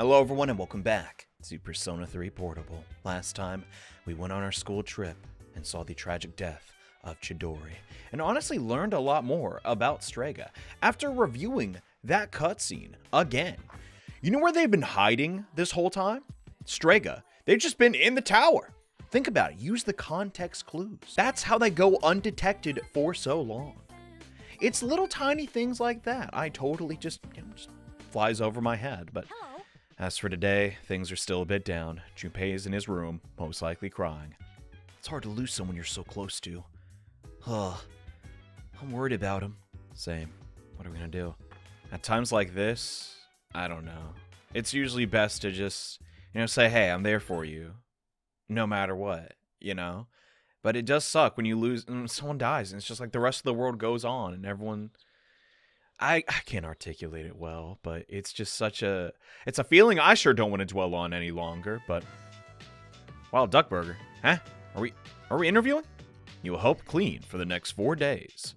Hello everyone and welcome back to Persona 3 Portable. Last time, we went on our school trip and saw the tragic death of Chidori, and honestly learned a lot more about Strega after reviewing that cutscene again. You know where they've been hiding this whole time? Strega. They've just been in the tower. Think about it. Use the context clues. That's how they go undetected for so long. It's little tiny things like that. I totally just flies over my head, but as for today, things are still a bit down. Junpei is in his room, most likely crying. It's hard to lose someone you're so close to. I'm worried about him. Same. What are we gonna do? At times like this, I don't know. It's usually best to just, say, hey, I'm there for you. No matter what, But it does suck when you lose, someone dies, and it's just like the rest of the world goes on, and everyone... I can't articulate it well, but it's just it's a feeling I sure don't want to dwell on any longer, but... Wow, Duck Burger. Huh? Are we interviewing? You will help clean for the next 4 days.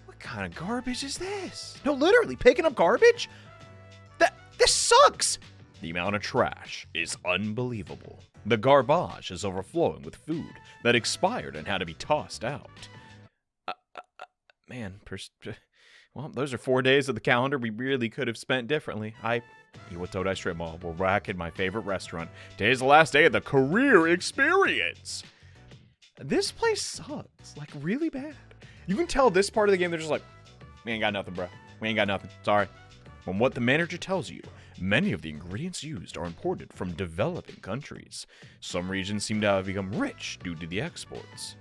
What kind of garbage is this? No, literally, picking up garbage? This sucks! The amount of trash is unbelievable. The garbage is overflowing with food that expired and had to be tossed out. Man, well, those are 4 days of the calendar we really could have spent differently. You with Todai Strip Mall. We're back in my favorite restaurant. Today's the last day of the career experience. This place sucks, like really bad. You can tell this part of the game, they're just like, we ain't got nothing, bro. We ain't got nothing. Sorry. From what the manager tells you, many of the ingredients used are imported from developing countries. Some regions seem to have become rich due to the exports.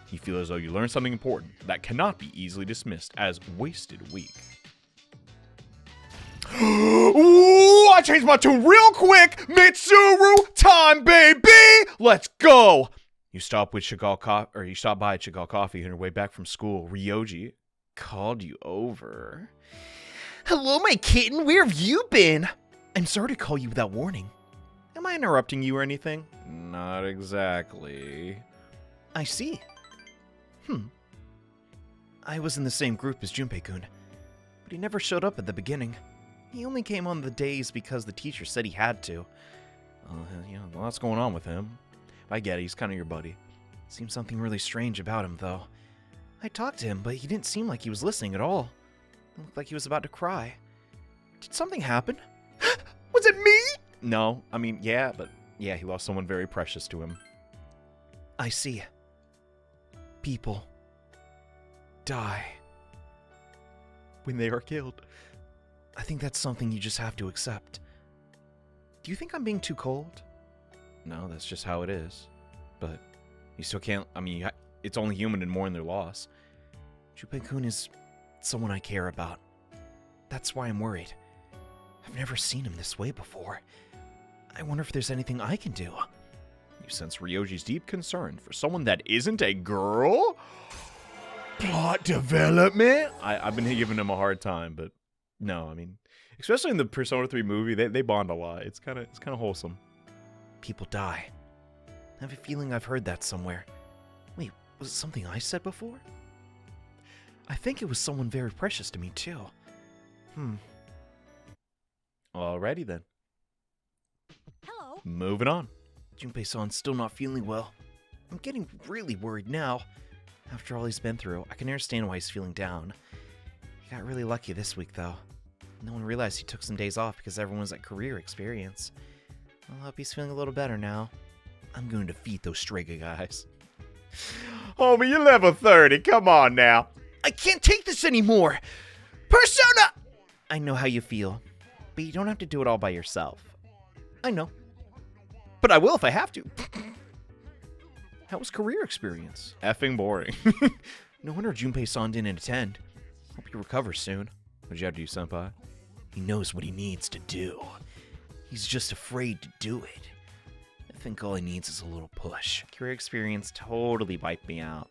You feel as though you learned something important that cannot be easily dismissed as wasted week. Ooh, I changed my tune real quick! Mitsuru time, baby! Let's go! You stopped by Chigal Coffee on your way back from school. Ryoji called you over. Hello, my kitten. Where have you been? I'm sorry to call you without warning. Am I interrupting you or anything? Not exactly. I see. I was in the same group as Junpei-kun, but he never showed up at the beginning. He only came on the days because the teacher said he had to. Lots going on with him. I get it, he's kind of your buddy. Seems something really strange about him, though. I talked to him, but he didn't seem like he was listening at all. It looked like he was about to cry. Did something happen? Was it me? No, yeah, he lost someone very precious to him. I see. People die when they are killed. I think that's something you just have to accept. Do you think I'm being too cold? No, that's just how it is. But you still can't, it's only human to mourn their loss. Junpei-kun is someone I care about. That's why I'm worried. I've never seen him this way before. I wonder if there's anything I can do. You sense Ryoji's deep concern for someone that isn't a girl? Plot development? I've been giving him a hard time, but no, especially in the Persona 3 movie, they bond a lot. It's kind of wholesome. People die. I have a feeling I've heard that somewhere. Wait, was it something I said before? I think it was someone very precious to me, too. Alrighty then. Hello. Moving on. Junpei-san's still not feeling well. I'm getting really worried now. After all he's been through, I can understand why he's feeling down. He got really lucky this week, though. No one realized he took some days off because everyone was at career experience. I hope he's feeling a little better now. I'm going to defeat those Strega guys. Homie, you're level 30. Come on now. I can't take this anymore. Persona! I know how you feel, but you don't have to do it all by yourself. I know. But I will if I have to. How was career experience? Effing boring. No wonder Junpei-san didn't attend. Hope he recovers soon. What'd you have to do, senpai? He knows what he needs to do. He's just afraid to do it. I think all he needs is a little push. Career experience totally wiped me out.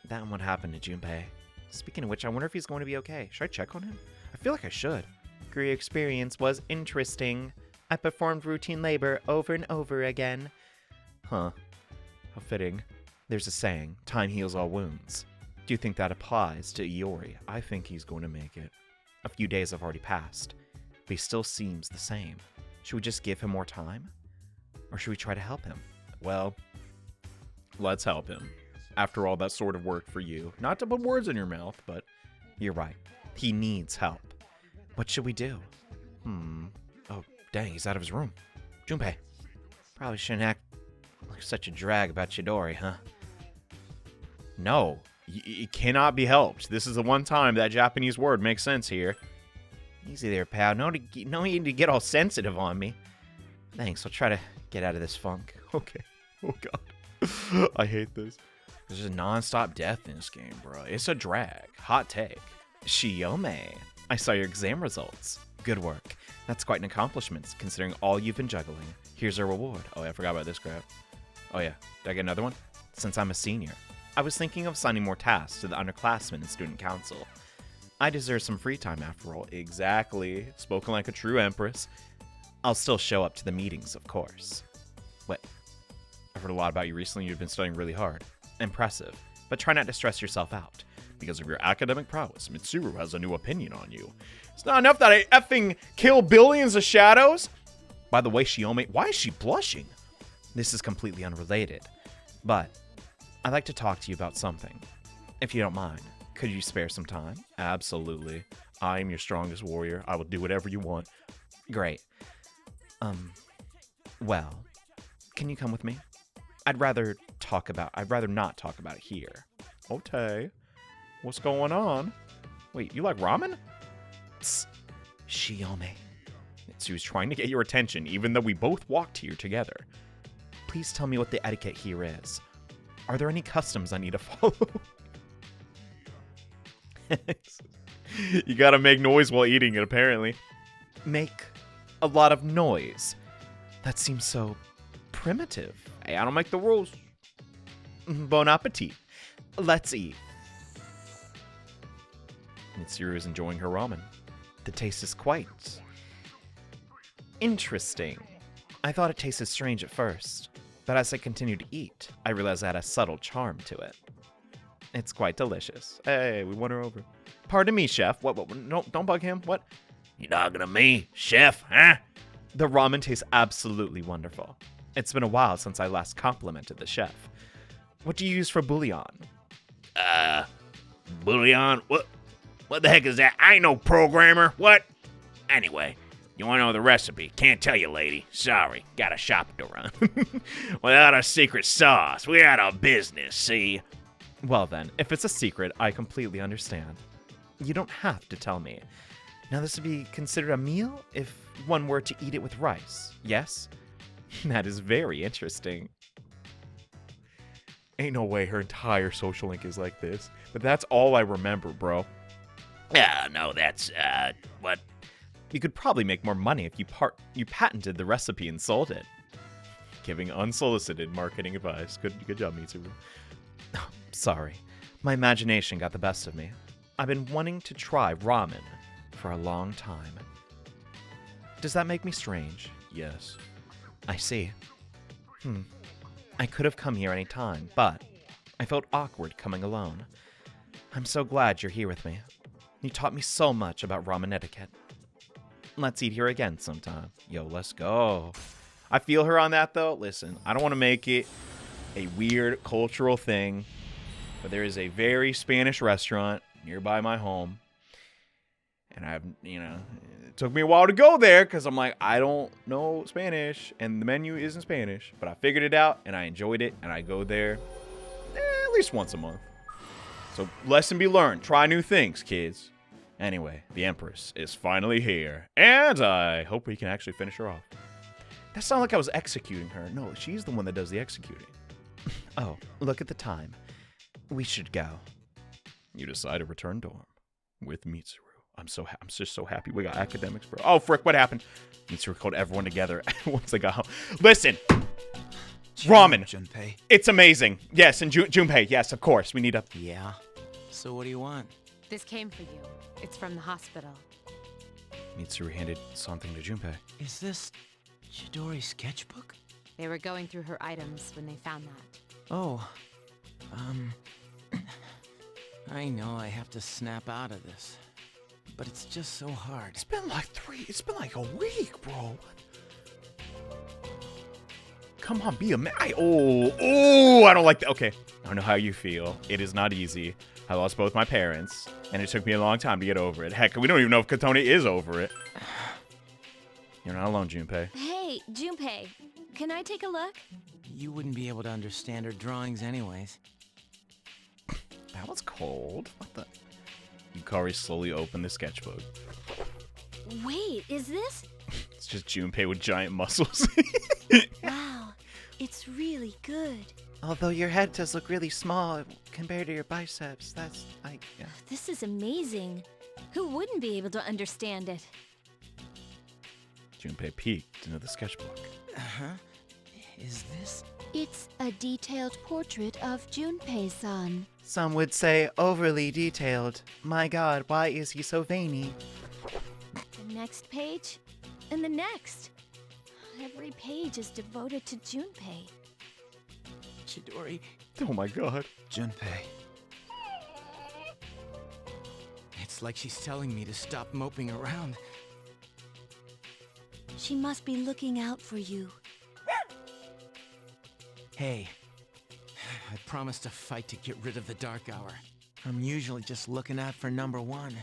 That and what happened to Junpei. Speaking of which, I wonder if he's going to be okay. Should I check on him? I feel like I should. Career experience was interesting. I performed routine labor over and over again. Huh. How fitting. There's a saying, time heals all wounds. Do you think that applies to Iori? I think he's going to make it. A few days have already passed. but he still seems the same. Should we just give him more time? Or should we try to help him? Well, let's help him. After all, that sort of worked for you. Not to put words in your mouth, but you're right. He needs help. What should we do? Oh, dang, he's out of his room. Junpei. Probably shouldn't act like such a drag about Chidori, huh? No, it cannot be helped. This is the one time that Japanese word makes sense here. Easy there, pal. No need to get all sensitive on me. Thanks, I'll try to get out of this funk. Okay. Oh, God. I hate this. There's just non-stop death in this game, bro. It's a drag. Hot take. Shiome. I saw your exam results. Good work. That's quite an accomplishment, considering all you've been juggling. Here's a reward. Oh, I forgot about this crap. Oh, yeah. Did I get another one? Since I'm a senior, I was thinking of assigning more tasks to the underclassmen and student council. I deserve some free time after all. Exactly. Spoken like a true empress. I'll still show up to the meetings, of course. What? I've heard a lot about you recently. You've been studying really hard. Impressive. But try not to stress yourself out. Because of your academic prowess, Mitsuru has a new opinion on you. It's not enough that I effing kill billions of shadows? By the way, Shiome, why is she blushing? This is completely unrelated. But I'd like to talk to you about something. If you don't mind, could you spare some time? Absolutely. I am your strongest warrior. I will do whatever you want. Great. Well, can you come with me? I'd rather not talk about it here. Okay. What's going on? Wait, you like ramen? Psst. Shiome. She was trying to get your attention, even though we both walked here together. Please tell me what the etiquette here is. Are there any customs I need to follow? You gotta make noise while eating it, apparently. Make a lot of noise. That seems so primitive. Hey, I don't make the rules. Bon appetit. Let's eat. Mitsuru is enjoying her ramen. The taste is quite interesting. I thought it tasted strange at first, but as I continued to eat, I realized it had a subtle charm to it. It's quite delicious. Hey, we won her over. Pardon me, chef. What? No, don't bug him. What? You talking to me, chef, huh? The ramen tastes absolutely wonderful. It's been a while since I last complimented the chef. What do you use for bouillon? Bouillon? What the heck is that? I ain't no programmer. What? Anyway, you want to know the recipe? Can't tell you, lady. Sorry, got a shop to run. Without a secret sauce, we're out of business, see? Well then, if it's a secret, I completely understand. You don't have to tell me. Now this would be considered a meal if one were to eat it with rice, yes? That is very interesting. Ain't no way her entire social link is like this. But that's all I remember, bro. No, that's, what? You could probably make more money if you patented the recipe and sold it. Giving unsolicited marketing advice. Good job, Mitsuru. Sorry. My imagination got the best of me. I've been wanting to try ramen for a long time. Does that make me strange? Yes. I see. I could have come here any time, but I felt awkward coming alone. I'm so glad you're here with me. You taught me so much about ramen etiquette. Let's eat here again sometime. Yo, let's go. I feel her on that, though. Listen, I don't want to make it a weird cultural thing, but there is a very Spanish restaurant nearby my home. And it took me a while to go there because I'm like, I don't know Spanish and the menu isn't Spanish, but I figured it out and I enjoyed it and I go there at least once a month. So lesson be learned. Try new things, kids. Anyway, the Empress is finally here and I hope we can actually finish her off. That sounded like I was executing her. No, she's the one that does the executing. Oh, look at the time. We should go. You decide to return dorm with Mitsuru. I'm just so happy we got academics, bro. Oh, frick, what happened? Mitsuru called everyone together once they got home. Listen, ramen. Junpei. It's amazing. Yes, and Junpei. Yes, of course. We need a... Yeah? So what do you want? This came for you. It's from the hospital. Mitsuru handed something to Junpei. Is this Chidori's sketchbook? They were going through her items when they found that. Oh. I know I have to snap out of this. but it's just so hard. It's been like a week, bro. Come on, be a man. I don't like that. Okay, I don't know how you feel. It is not easy. I lost both my parents, and it took me a long time to get over it. Heck, we don't even know if Katone is over it. You're not alone, Junpei. Hey, Junpei, can I take a look? You wouldn't be able to understand her drawings anyways. That was cold. What the? Yukari slowly opened the sketchbook. Wait, is this? It's just Junpei with giant muscles. Wow, it's really good. Although your head does look really small compared to your biceps, yeah. This is amazing. Who wouldn't be able to understand it? Junpei peeked into the sketchbook. Uh-huh. Is this? It's a detailed portrait of Junpei-san. Some would say overly detailed. My god, why is he so veiny? The next page, and the next. Every page is devoted to Junpei. Chidori. Oh my god. Junpei. It's like she's telling me to stop moping around. She must be looking out for you. Hey, I promised to fight to get rid of the Dark Hour. I'm usually just looking out for number one.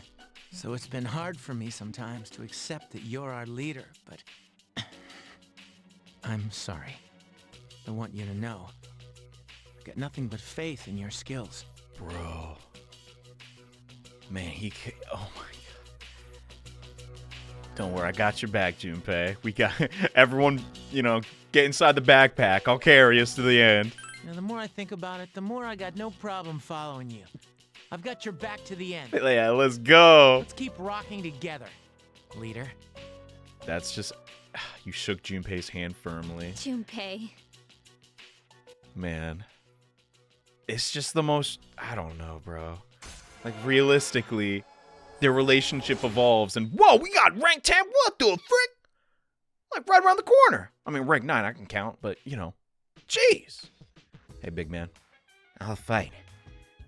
So it's been hard for me sometimes to accept that you're our leader, but I'm sorry. I want you to know. I've got nothing but faith in your skills. Bro. Man, oh my god. Don't worry, I got your back, Junpei. We got everyone, get inside the backpack. I'll carry us to the end. The more I think about it, the more I got no problem following you. I've got your back to the end. Yeah, let's go. Let's keep rocking together, leader. That's just... You shook Junpei's hand firmly. Junpei. Man. It's just the most... I don't know, bro. Like, realistically, their relationship evolves and... Whoa, we got rank 10? What the frick? Like, right around the corner. I mean, rank 9 I can count, but, Jeez. Hey, big man. I'll fight.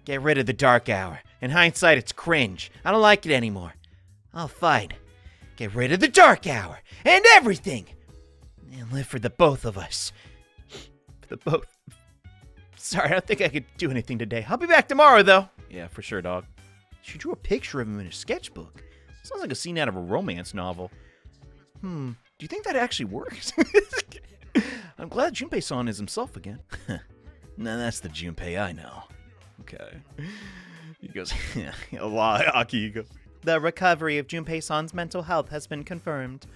Get rid of the Dark Hour. In hindsight, it's cringe. I don't like it anymore. I'll fight. Get rid of the Dark Hour. And everything. And live for the both of us. For the both. Sorry, I don't think I could do anything today. I'll be back tomorrow, though. Yeah, for sure, dog. She drew a picture of him in a sketchbook. Sounds like a scene out of a romance novel. Do you think that actually works? I'm glad Junpei-san is himself again. No, that's the Junpei I know. Okay. He goes, a lot, Akihiko. The recovery of Junpei-san's mental health has been confirmed.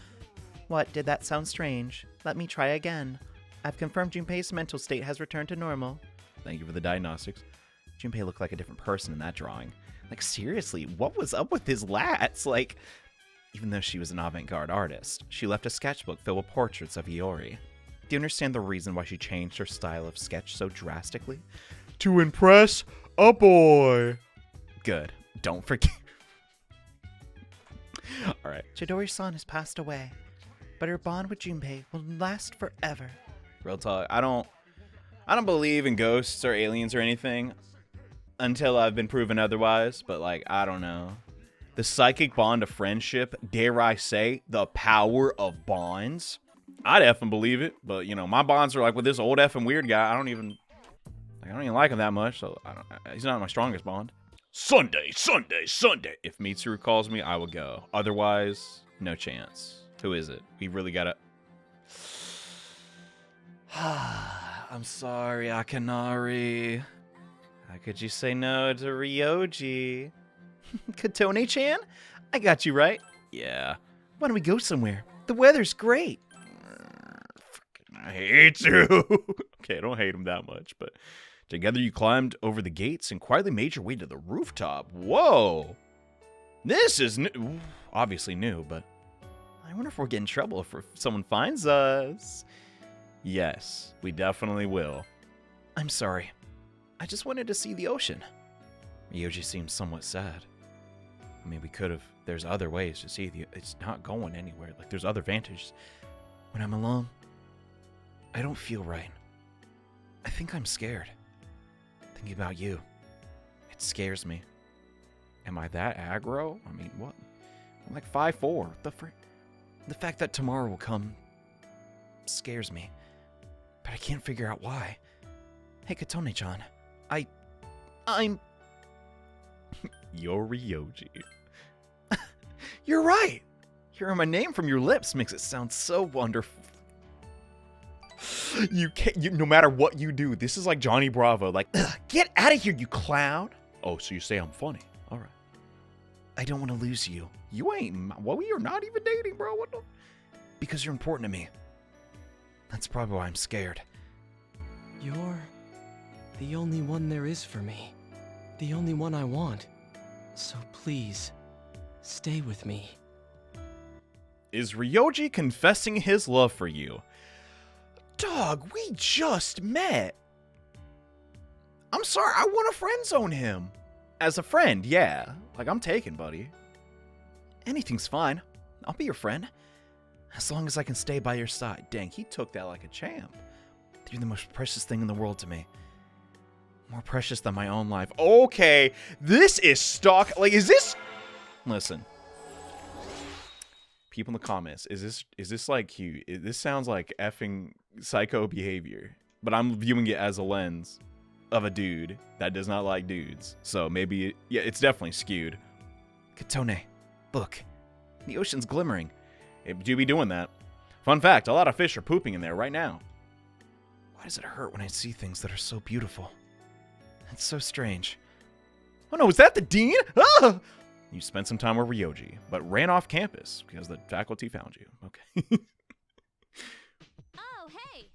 What, did that sound strange? Let me try again. I've confirmed Junpei's mental state has returned to normal. Thank you for the diagnostics. Junpei looked like a different person in that drawing. Like, seriously, what was up with his lats? Like, even though she was an avant-garde artist, she left a sketchbook filled with portraits of Iori. Do you understand the reason why she changed her style of sketch so drastically? To impress a boy. Good. Don't forget. Alright. Chidori-san has passed away, but her bond with Junpei will last forever. Real talk. I don't believe in ghosts or aliens or anything until I've been proven otherwise, but I don't know. The psychic bond of friendship, dare I say, the power of bonds. I'd effing believe it, but my bonds are with this old effing weird guy. I don't even like him that much, so he's not my strongest bond. Sunday. If Mitsuru calls me, I will go. Otherwise, no chance. Who is it? We really gotta... I'm sorry, Akinari. How could you say no to Ryoji? Katone-chan? I got you right. Yeah. Why don't we go somewhere? The weather's great. I hate you. Okay, I don't hate him that much, but together you climbed over the gates and quietly made your way to the rooftop. Whoa. This is new. Obviously new, but I wonder if we'll get in trouble if someone finds us. Yes, we definitely will. I'm sorry. I just wanted to see the ocean. Ryoji seems somewhat sad. I mean, we could have. There's other ways to see it's not going anywhere. There's other vantages. When I'm alone, I don't feel right. I think I'm scared. Thinking about you. It scares me. Am I that aggro? I mean, what? I'm like 5'4". The fact that tomorrow will come scares me. But I can't figure out why. Hey, Katone-chan. I'm... You're Ryoji. You're right! Hearing my name from your lips makes it sound so wonderful. You can't... no matter what you do, this is like Johnny Bravo. Like, get out of here, you clown! Oh, so you say I'm funny. Alright. I don't want to lose you. You ain't... Well, we are not even dating, bro. What the... Because you're important to me. That's probably why I'm scared. You're the only one there is for me. The only one I want. So please, stay with me. Is Ryoji confessing his love for you? Dog, we just met. I'm sorry, I want to friend zone him. As a friend, yeah. Like, I'm taken, buddy. Anything's fine. I'll be your friend. As long as I can stay by your side. Dang, he took that like a champ. You're the most precious thing in the world to me. More precious than my own life. Okay, this is stock. Like, is this... Listen. People in the comments, is this like you? This sounds like effing psycho behavior. But I'm viewing it as a lens of a dude that does not like dudes. So maybe, yeah, it's definitely skewed. Katone, look. The ocean's glimmering. It do be doing that. Fun fact, a lot of fish are pooping in there right now. Why does it hurt when I see things that are so beautiful? It's so strange. Oh no, is that the dean? Ah! You spent some time with Ryoji, but ran off campus because the faculty found you. Okay. Oh, hey!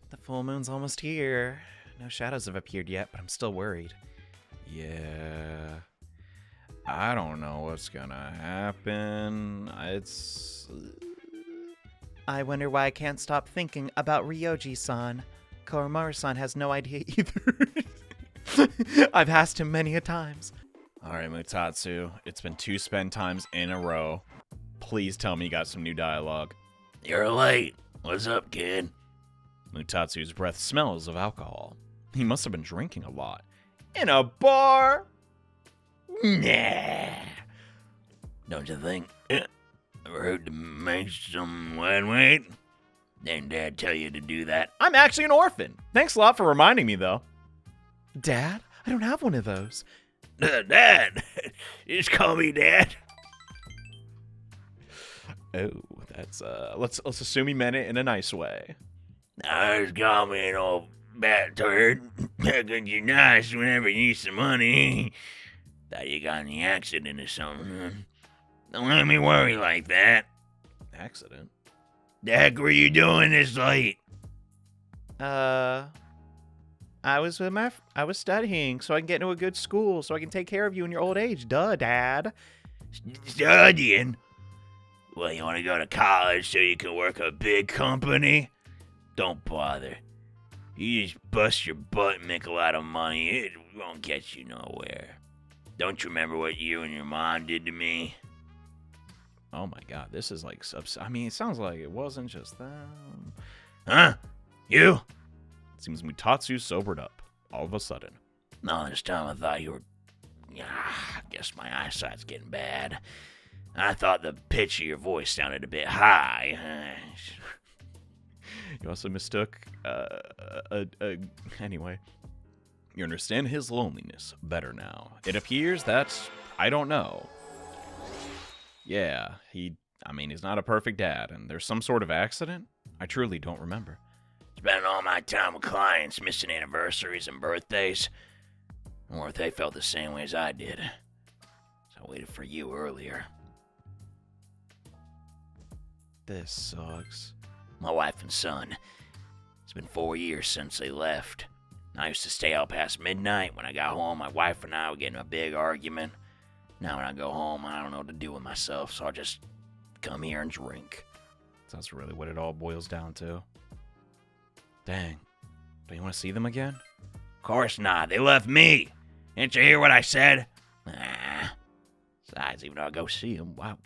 The full moon's almost here. No shadows have appeared yet, but I'm still worried. Yeah. I don't know what's gonna happen. I wonder why I can't stop thinking about Ryoji-san. Koromaru-san has no idea either. I've asked him many a times. Alright, Mutatsu. It's been 2 spend times in a row. Please tell me you got some new dialogue. You're late. What's up, kid? Mutatsu's breath smells of alcohol. He must have been drinking a lot. In a bar? Nah. Don't you think? Ever heard to make some weight? Didn't Dad tell you to do that? I'm actually an orphan. Thanks a lot for reminding me, though. Dad? I don't have one of those. Dad. You just call me Dad. Oh, that's, let's assume he meant it in a nice way. I just call me an old bat turd. Because you're nice whenever you need some money. Thought you got in the accident or something. Don't let me worry like that. Accident? The heck were you doing this late? I was studying so I can get into a good school so I can take care of you in your old age. Duh, Dad. Studying? Well, you want to go to college so you can work a big company? Don't bother. You just bust your butt and make a lot of money. It won't get you nowhere. Don't you remember what you and your mom did to me? Oh my god, this is like... I mean, it sounds like it wasn't just them. Huh? You? Seems Mutatsu sobered up, all of a sudden. No, this time I thought you were... I guess my eyesight's getting bad. I thought the pitch of your voice sounded a bit high. You also mistook... Anyway. You understand his loneliness better now. It appears that... I don't know. Yeah, he's not a perfect dad, and there's some sort of accident? I truly don't remember. Spending all my time with clients, missing anniversaries and birthdays. I wonder if they felt the same way as I did. So I waited for you earlier. This sucks. My wife and son. It's been 4 years since they left. I used to stay out past midnight. When I got home, my wife and I would get in a big argument. Now when I go home, I don't know what to do with myself, so I'll just come here and drink. That's really what it all boils down to. Dang. Don't you want to see them again? Of course not. They left me. Didn't you hear what I said? Nah. Besides, even though I go see them, wow,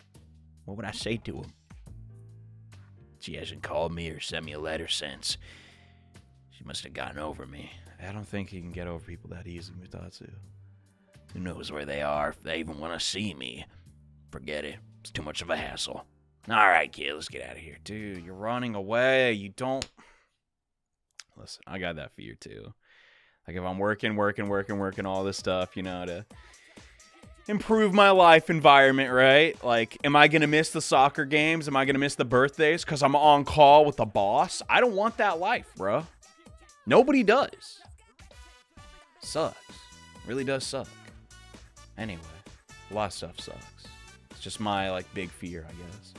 what would I say to them? She hasn't called me or sent me a letter since. She must have gotten over me. I don't think he can get over people that easy, Mutatsu. Who knows where they are, if they even want to see me. Forget it. It's too much of a hassle. All right, kid, let's get out of here. Dude, you're running away. You don't... Listen, I got that fear too. Like, if I'm working all this stuff, you know, to improve my life environment, right? Like, am I going to miss the soccer games? Am I going to miss the birthdays because I'm on call with the boss? I don't want that life, bro. Nobody does. Sucks. Really does suck. Anyway, a lot of stuff sucks. It's just my, like, big fear, I guess.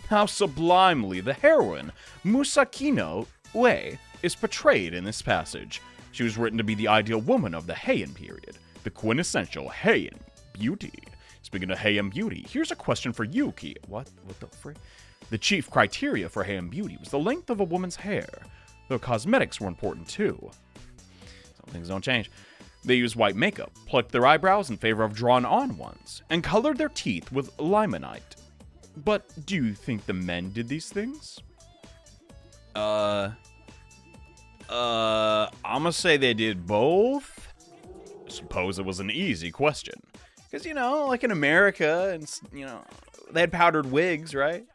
How sublimely the heroine, Musakino Ue, is portrayed in this passage. She was written to be the ideal woman of the Heian period, the quintessential Heian beauty. Speaking of Heian beauty, here's a question for Yuki. What the frick? The chief criteria for Heian beauty was the length of a woman's hair, though cosmetics were important too. Some things don't change. They used white makeup, plucked their eyebrows in favor of drawn-on ones, and colored their teeth with limonite. But do you think the men did these things? I'm gonna say they did both. Suppose it was an easy question. Because, you know, like in America, and, you know, they had powdered wigs, right?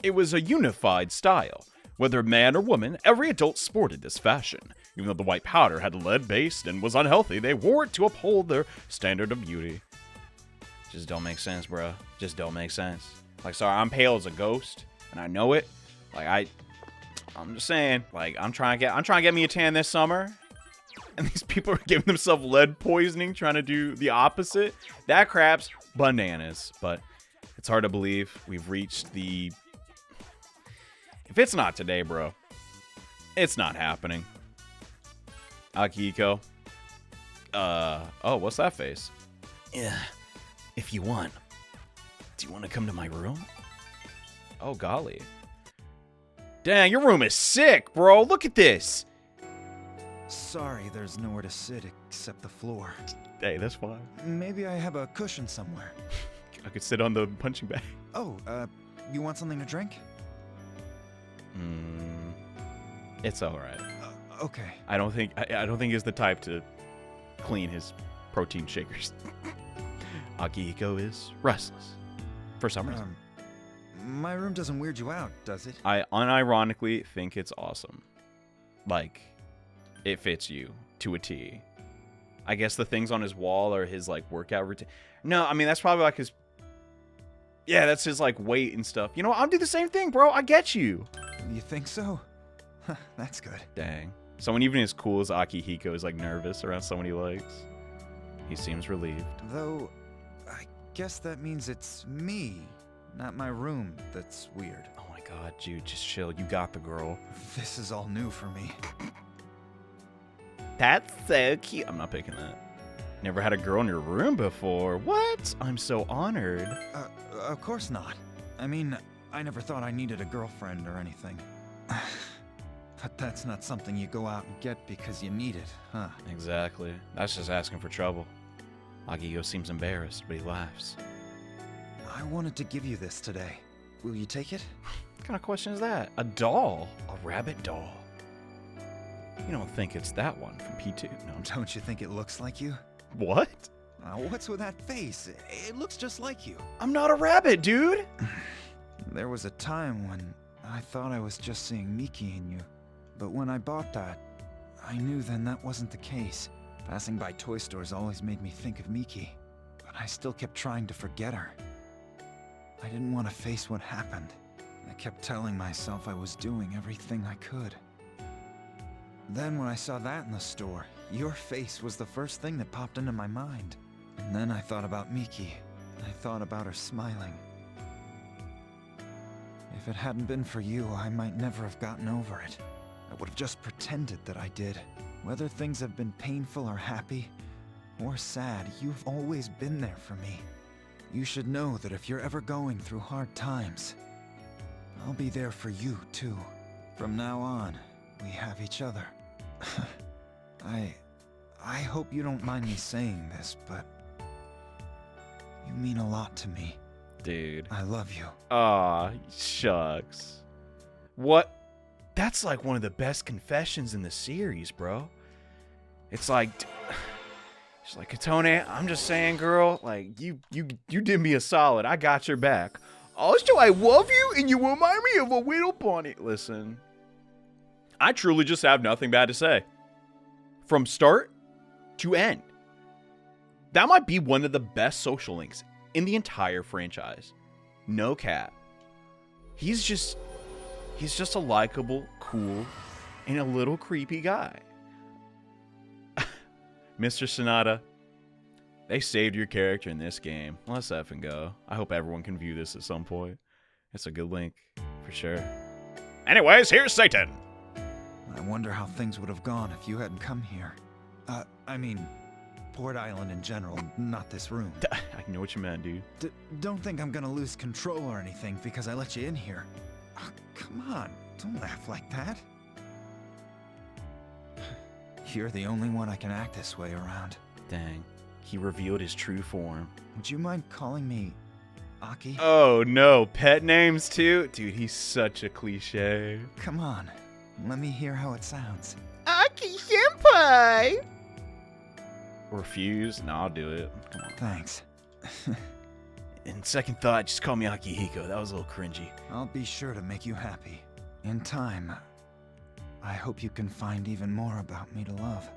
It was a unified style. Whether man or woman, every adult sported this fashion. Even though the white powder had lead-based and was unhealthy, they wore it to uphold their standard of beauty. Just don't make sense, bro. Just don't make sense. Like, sorry, I'm pale as a ghost, and I know it. Like, I'm just saying, like, I'm trying to get me a tan this summer, and these people are giving themselves lead poisoning, trying to do the opposite. That crap's bananas, but it's hard to believe we've reached the... If it's not today, bro, it's not happening. Akihiko. Oh, what's that face? Yeah, if you want. Do you want to come to my room? Oh, golly. Dang, your room is sick, bro. Look at this. Sorry, there's nowhere to sit except the floor. Hey, that's fine. Maybe I have a cushion somewhere. I could sit on the punching bag. Oh, you want something to drink? It's all right. Okay. I don't think he's the type to clean his protein shakers. Akihiko is restless for some reason. My room doesn't weird you out, does it? I unironically think it's awesome. Like, it fits you to a T. I guess the things on his wall are his, like, workout routine. No, I mean, that's probably like his... Yeah, that's his, like, weight and stuff. You know, I'll do the same thing, bro. I get you. You think so? That's good. Dang. Someone even as cool as Akihiko is, like, nervous around someone he likes. He seems relieved. Though, I guess that means it's me, not my room, that's weird. Oh my god, dude, just chill. You got the girl. This is all new for me. That's so cute. I'm not picking that. Never had a girl in your room before. What? I'm so honored. Of course not. I mean, I never thought I needed a girlfriend or anything. But that's not something you go out and get because you need it, huh? Exactly. That's just asking for trouble. Akihiko seems embarrassed, but he laughs. I wanted to give you this today. Will you take it? What kind of question is that? A doll? A rabbit doll? You don't think it's that one from P2? No. Don't you think it looks like you? What? What's with that face? It looks just like you. I'm not a rabbit, dude! There was a time when I thought I was just seeing Miki in you. But when I bought that, I knew then that wasn't the case. Passing by toy stores always made me think of Miki. But I still kept trying to forget her. I didn't want to face what happened. I kept telling myself I was doing everything I could. Then when I saw that in the store, your face was the first thing that popped into my mind. And then I thought about Miki. I thought about her smiling. If it hadn't been for you, I might never have gotten over it. I would have just pretended that I did. Whether things have been painful or happy, or sad, you've always been there for me. You should know that if you're ever going through hard times, I'll be there for you too. From now on, we have each other. I hope you don't mind me saying this, but you mean a lot to me. Dude. I love you. Aw, shucks. What? That's like one of the best confessions in the series, bro. It's like, she's like, Katone, I'm just saying, girl, like, you did me a solid. I got your back. Also, I love you, and you remind me of a little bunny. Listen, I truly just have nothing bad to say. From start to end. That might be one of the best social links in the entire franchise. No cap. He's just a likable, cool, and a little creepy guy. Mr. Sonata, they saved your character in this game. Let's effing go. I hope everyone can view this at some point. It's a good link, for sure. Anyways, here's Satan. I wonder how things would have gone if you hadn't come here. I mean, Port Island in general, not this room. I know what you meant, dude. Don't think I'm gonna lose control or anything because I let you in here. Oh, come on, don't laugh like that. You're the only one I can act this way around. Dang. He revealed his true form. Would you mind calling me Aki? Oh no, pet names too? Dude, he's such a cliche. Come on, let me hear how it sounds. Aki-senpai! Refuse? No, I'll do it. Come on. Thanks. In second thought, just call me Akihiko. That was a little cringy. I'll be sure to make you happy. In time, I hope you can find even more about me to love.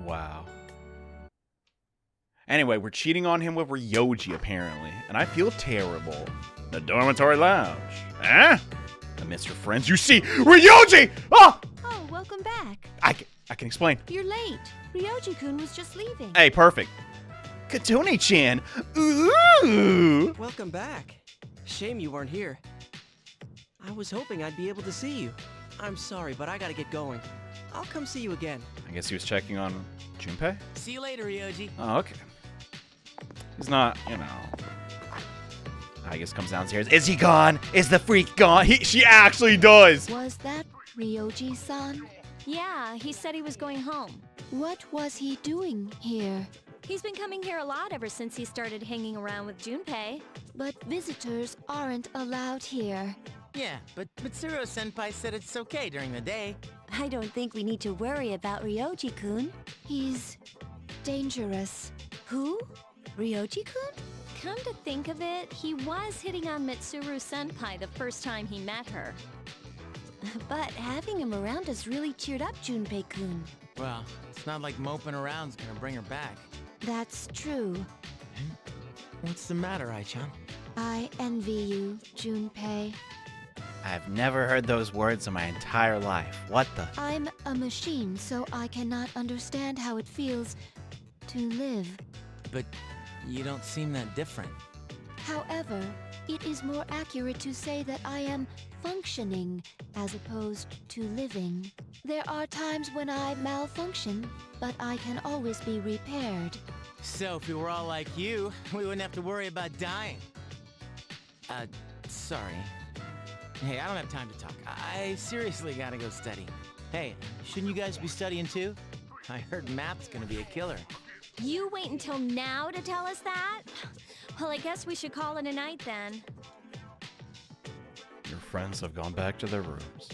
Wow. Anyway, we're cheating on him with Ryoji, apparently. And I feel terrible. The dormitory lounge. Huh? Amidst her friends, you see Ryoji! Oh! Oh, welcome back. I can explain. You're late. Ryoji-kun was just leaving. Hey, perfect. Katone-chan. Ooh! Welcome back. Shame you weren't here. I was hoping I'd be able to see you. I'm sorry, but I gotta get going. I'll come see you again. I guess he was checking on Junpei? See you later, Ryoji. Oh, okay. He's not, you know. I guess comes downstairs. Is he gone? Is the freak gone? She actually does. Was that Ryoji-san? Yeah, he said he was going home. What was he doing here? He's been coming here a lot ever since he started hanging around with Junpei. But visitors aren't allowed here. Yeah, but Mitsuru-senpai said it's okay during the day. I don't think we need to worry about Ryoji-kun. He's dangerous. Who? Ryoji-kun? Come to think of it, he was hitting on Mitsuru-senpai the first time he met her. But having him around has really cheered up Junpei-kun. Well, it's not like moping around's gonna bring her back. That's true. What's the matter, Ai-chan? I envy you, Junpei. I've never heard those words in my entire life. What the? I'm a machine, so I cannot understand how it feels to live. But you don't seem that different. However, it is more accurate to say that I am functioning as opposed to living. There are times when I malfunction, but I can always be repaired. So if we were all like you, we wouldn't have to worry about dying. Sorry. Hey, I don't have time to talk. I seriously gotta go study. Hey, shouldn't you guys be studying too? I heard math's gonna be a killer. You wait until now to tell us that? Well, I guess we should call it a night then. Your friends have gone back to their rooms.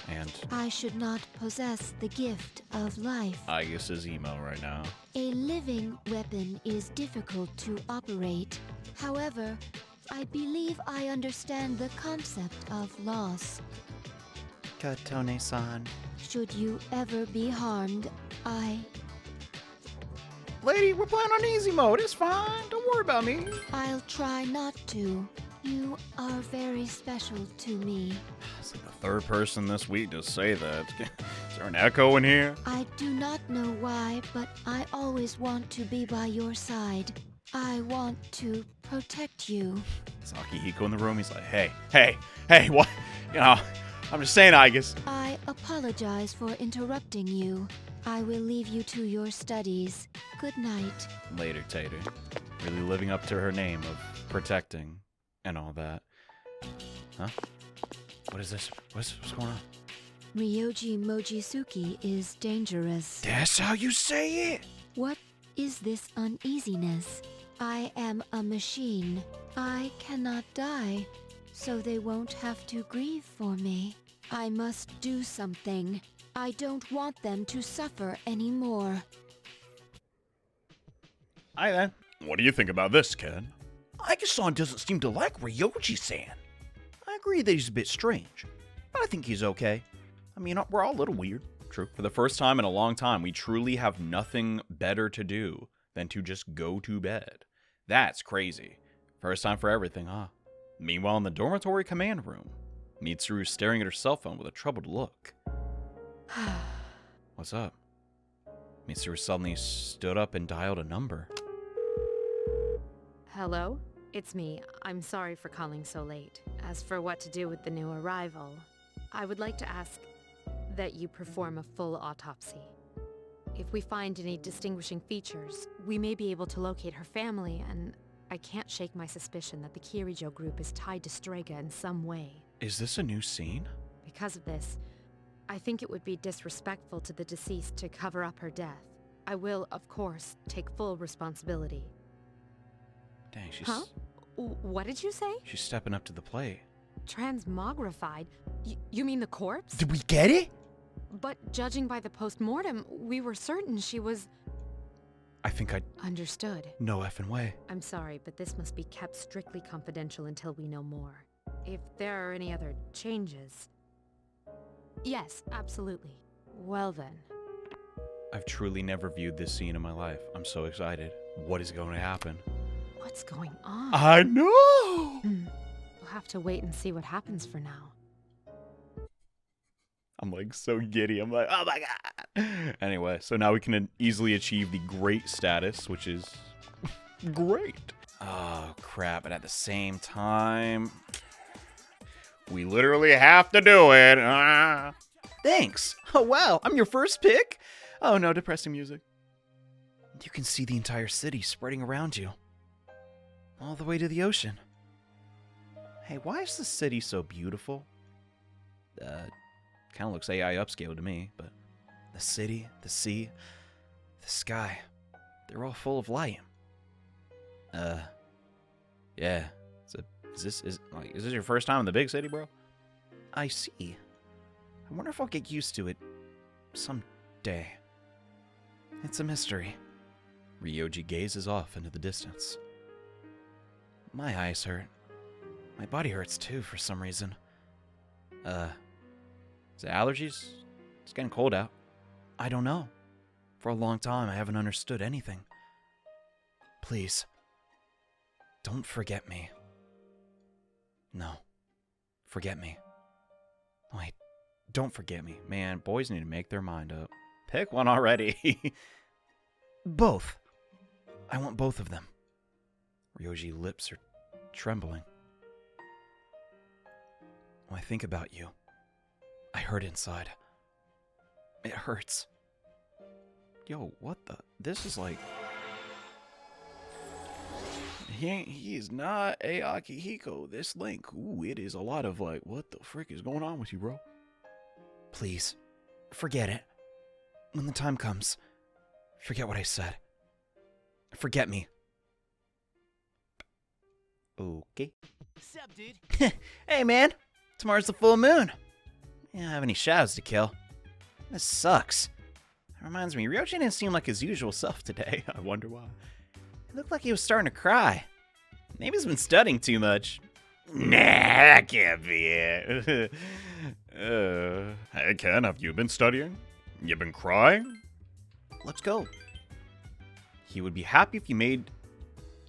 And I should not possess the gift of life. Aigis is emo right now. A living weapon is difficult to operate. However, I believe I understand the concept of loss. Katone-san. Should you ever be harmed, Lady, we're playing on easy mode. It's fine. Don't worry about me. I'll try not to. You are very special to me. It's like the third person this week to say that. Is there an echo in here? I do not know why, but I always want to be by your side. I want to protect you. It's Akihiko in the room. He's like, hey, what? You know, I'm just saying, Aigis. I apologize for interrupting you. I will leave you to your studies. Good night. Later, Tater. Really living up to her name of protecting and all that. Huh? What is this? What's going on? Ryoji Mochisuki is dangerous. That's how you say it? What is this uneasiness? I am a machine. I cannot die, so they won't have to grieve for me. I must do something. I don't want them to suffer anymore. Hi then. What do you think about this, Ken? Aigis-san doesn't seem to like Ryoji-san. I agree that he's a bit strange, but I think he's okay. I mean, we're all a little weird. True. For the first time in a long time, we truly have nothing better to do than to just go to bed. That's crazy. First time for everything, huh? Meanwhile, in the dormitory command room, Mitsuru is staring at her cell phone with a troubled look. What's up? Mitsuru suddenly stood up and dialed a number. Hello? It's me. I'm sorry for calling so late. As for what to do with the new arrival, I would like to ask that you perform a full autopsy. If we find any distinguishing features, we may be able to locate her family, and I can't shake my suspicion that the Kirijo group is tied to Strega in some way. Is this a new scene? Because of this, I think it would be disrespectful to the deceased to cover up her death. I will, of course, take full responsibility. Dang, she's... Huh? What did you say? She's stepping up to the plate. Transmogrified? You mean the corpse? Did we get it? But judging by the post-mortem, we were certain she was... I think I... Understood. No effing way. I'm sorry, but this must be kept strictly confidential until we know more. If there are any other changes... Yes, absolutely. Well then. I've truly never viewed this scene in my life. I'm so excited. What is going to happen? What's going on? I know! We'll have to wait and see what happens for now. I'm like so giddy. I'm like, oh my god. Anyway, so now we can easily achieve the great status, which is great. Oh crap. And at the same time, we literally have to do it. Thanks. Oh wow, I'm your first pick? Oh no, depressing music. You can see the entire city spreading around you. All the way to the ocean. Hey, why is the city so beautiful? Kind of looks AI upscale to me, but the city, the sea, the sky, they're all full of light. Yeah. Is this your first time in the big city, bro? I see. I wonder if I'll get used to it someday. It's a mystery. Ryoji gazes off into the distance. My eyes hurt. My body hurts too for some reason. Is it allergies? It's getting cold out. I don't know. For a long time, I haven't understood anything. Please, don't forget me. No, forget me. Wait, don't forget me. Man, boys need to make their mind up. Pick one already. Both. I want both of them. Ryoji's lips are trembling. When I think about you, I hurt inside. It hurts. Yo, what the? This is like... He is not a Akihiko. This Link. Ooh, it is a lot of like, what the frick is going on with you, bro? Please, forget it. When the time comes, forget what I said. Forget me. Okay. What's up, dude? Hey, man. Tomorrow's the full moon. I don't have any shadows to kill. This sucks. That reminds me, Ryoji didn't seem like his usual self today. I wonder why. It looked like he was starting to cry. Maybe he's been studying too much. Nah, that can't be it. Hey, Ken, have you been studying? You been crying? Let's go. He would be happy if you made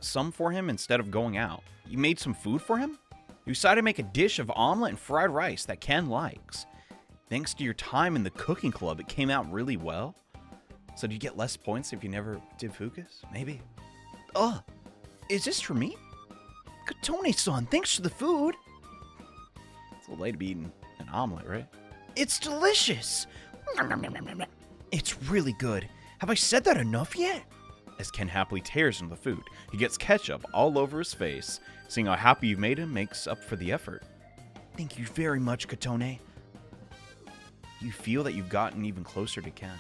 some for him instead of going out. You made some food for him? You decided to make a dish of omelet and fried rice that Ken likes. Thanks to your time in the cooking club, it came out really well. So do you get less points if you never did fukas? Maybe. Ugh. Is this for me? Katone-san, thanks for the food. It's a little late to be eating an omelet, right? It's delicious. It's really good. Have I said that enough yet? As Ken happily tears into the food, he gets ketchup all over his face. Seeing how happy you've made him makes up for the effort. Thank you very much, Katone. You feel that you've gotten even closer to Ken.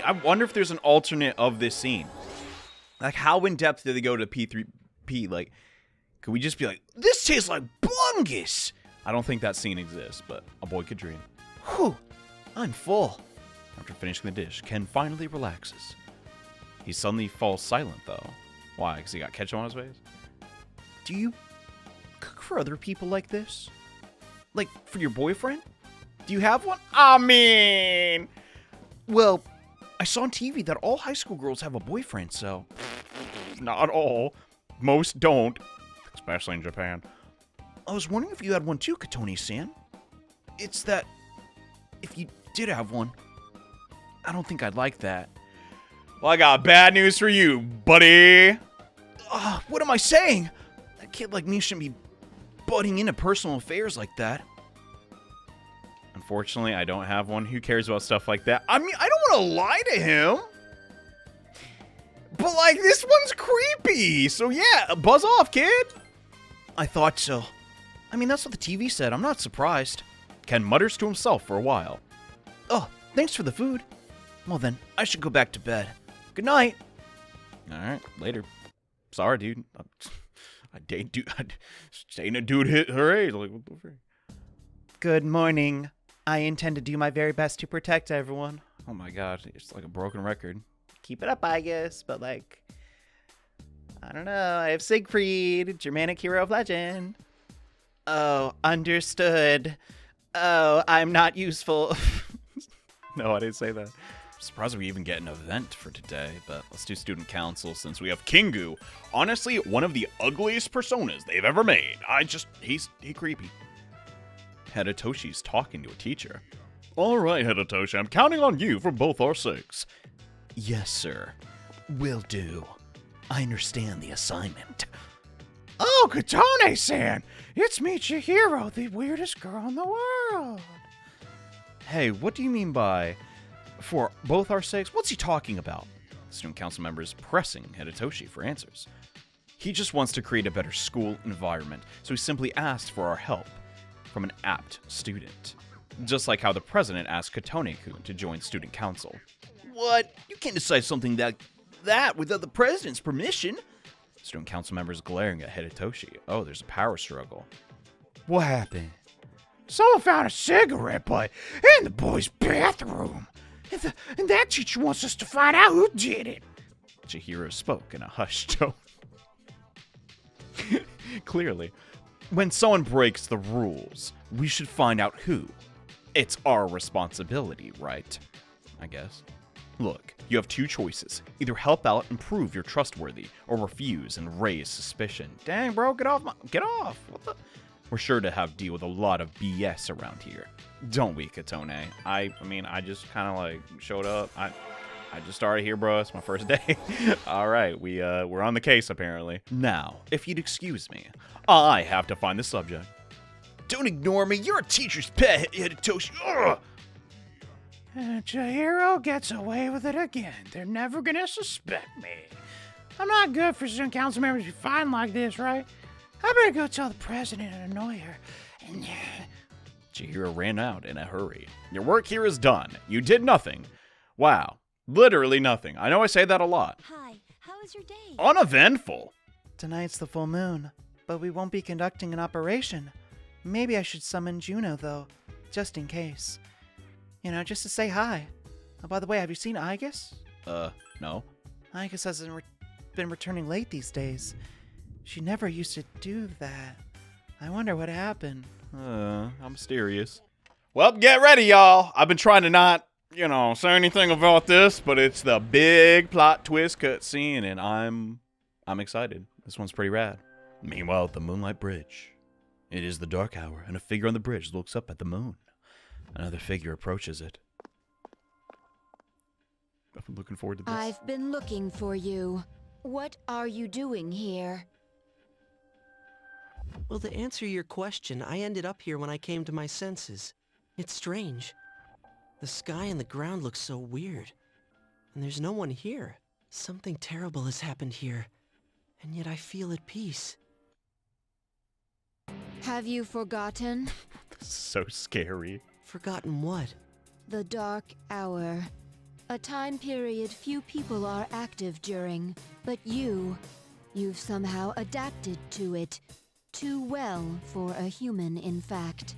I wonder if there's an alternate of this scene. Like, how in depth do they go to P3P? Like, could we just be like, this tastes like bungus? I don't think that scene exists, but a boy could dream. Whew, I'm full. After finishing the dish, Ken finally relaxes. He suddenly falls silent, though. Why? Because he got ketchup on his face? Do you cook for other people like this? Like, for your boyfriend? Do you have one? I mean... Well, I saw on TV that all high school girls have a boyfriend, so... Not all. Most don't. Especially in Japan. I was wondering if you had one too, Katone-san. It's that... if you did have one, I don't think I'd like that. Well, I got bad news for you, buddy. What am I saying? A kid like me shouldn't be butting into personal affairs like that. Unfortunately, I don't have one. Who cares about stuff like that? I mean, I don't want to lie to him. But, like, this one's creepy. So, yeah, buzz off, kid. I thought so. I mean, that's what the TV said. I'm not surprised. Ken mutters to himself for a while. Oh, thanks for the food. Well then, I should go back to bed. Good night. Alright, later. Sorry, dude. I dating a dude hit her age. Like, what the frick? Good morning. I intend to do my very best to protect everyone. Oh my god, it's like a broken record. Keep it up, Aigis, but like... I don't know, I have Siegfried, Germanic hero of legend. Oh, understood. Oh, I'm not useful. No, I didn't say that. I'm surprised we even get an event for today, but let's do student council since we have Kingu. Honestly, one of the ugliest personas they've ever made. He's creepy. Hidetoshi's talking to a teacher. All right, Hidetoshi, I'm counting on you for both our sakes. Yes, sir. Will do. I understand the assignment. Oh, Katone-san! It's me, Chihiro, the weirdest girl in the world. Hey, what do you mean by, for both our sakes? What's he talking about? Student council member is pressing Hidetoshi for answers. He just wants to create a better school environment, so he simply asked for our help from an apt student. Just like how the president asked Katone-kun to join student council. What? You can't decide something like that without the president's permission. Student council member is glaring at Hidetoshi. Oh, there's a power struggle. What happened? Someone found a cigarette butt in the boys' bathroom. And that teacher wants us to find out who did it. Chihiro spoke in a hushed tone. Clearly, when someone breaks the rules, we should find out who. It's our responsibility, right? I guess. Look, you have two choices. Either help out and prove you're trustworthy, or refuse and raise suspicion. Dang, bro, get off. What the? We're sure to have deal with a lot of BS around here. Don't we, Katone? I mean, I just kind of like showed up. I just started here, bro. It's my first day. All right, we're on the case, apparently. Now, if you'd excuse me, I have to find the subject. Don't ignore me. You're a teacher's pet, Hidetoshi. Ugh. Chihiro gets away with it again. They're never gonna suspect me. I'm not good for student council members to be fine like this, right? I better go tell the president and annoy her. Chihiro ran out in a hurry. Your work here is done. You did nothing. Wow. Literally nothing. I know I say that a lot. Hi, how was your day? Uneventful. Tonight's the full moon, but we won't be conducting an operation. Maybe I should summon Juno, though, just in case. You know, just to say hi. Oh, by the way, have you seen Aigis? No. Aigis hasn't been returning late these days. She never used to do that. I wonder what happened. How mysterious. Well, get ready, y'all. I've been trying to not, say anything about this, but it's the big plot twist cutscene, and I'm excited. This one's pretty rad. Meanwhile, at the Moonlight Bridge. It is the dark hour, and a figure on the bridge looks up at the moon. Another figure approaches it. I've been looking forward to this. I've been looking for you. What are you doing here? Well, to answer your question, I ended up here when I came to my senses. It's strange. The sky and the ground look so weird. And there's no one here. Something terrible has happened here. And yet I feel at peace. Have you forgotten? This is so scary. Forgotten what? The Dark Hour. A time period few people are active during. But you've somehow adapted to it. Too well for a human, in fact.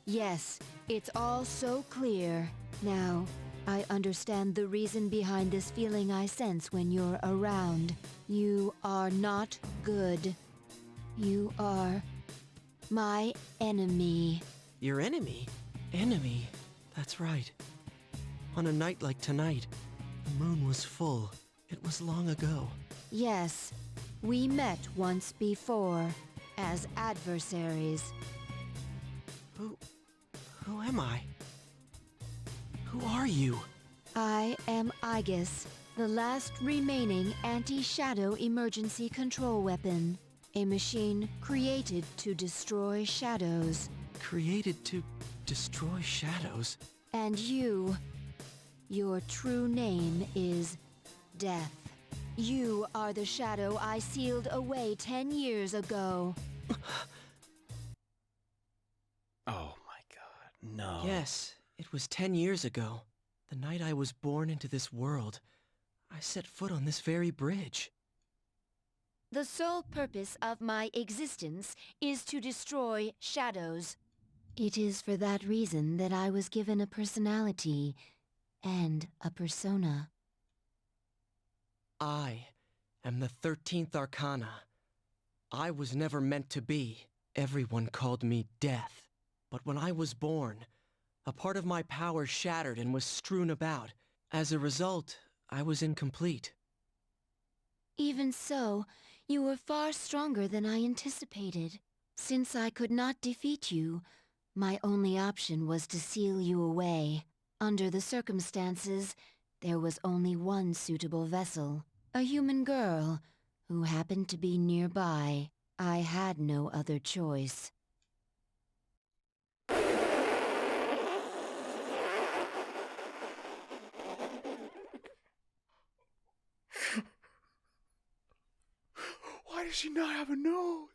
Yes, it's all so clear. Now, I understand the reason behind this feeling I sense when you're around. You are not good. You are my enemy. Your enemy? Enemy? That's right. On a night like tonight, the moon was full. It was long ago. Yes, we met once before, as adversaries. Who am I? Who are you? I am Aigis, the last remaining anti-shadow emergency control weapon. A machine created to destroy shadows. Created to destroy shadows? And you... Your true name is Death. You are the shadow I sealed away 10 years ago. Oh my god, no. Yes, it was 10 years ago. The night I was born into this world. I set foot on this very bridge. The sole purpose of my existence is to destroy shadows. It is for that reason that I was given a personality and a persona. I am the 13th Arcana. I was never meant to be. Everyone called me Death. But when I was born, a part of my power shattered and was strewn about. As a result, I was incomplete. Even so, you were far stronger than I anticipated. Since I could not defeat you, my only option was to seal you away. Under the circumstances, there was only one suitable vessel. A human girl, who happened to be nearby. I had no other choice. Why does she not have a nose?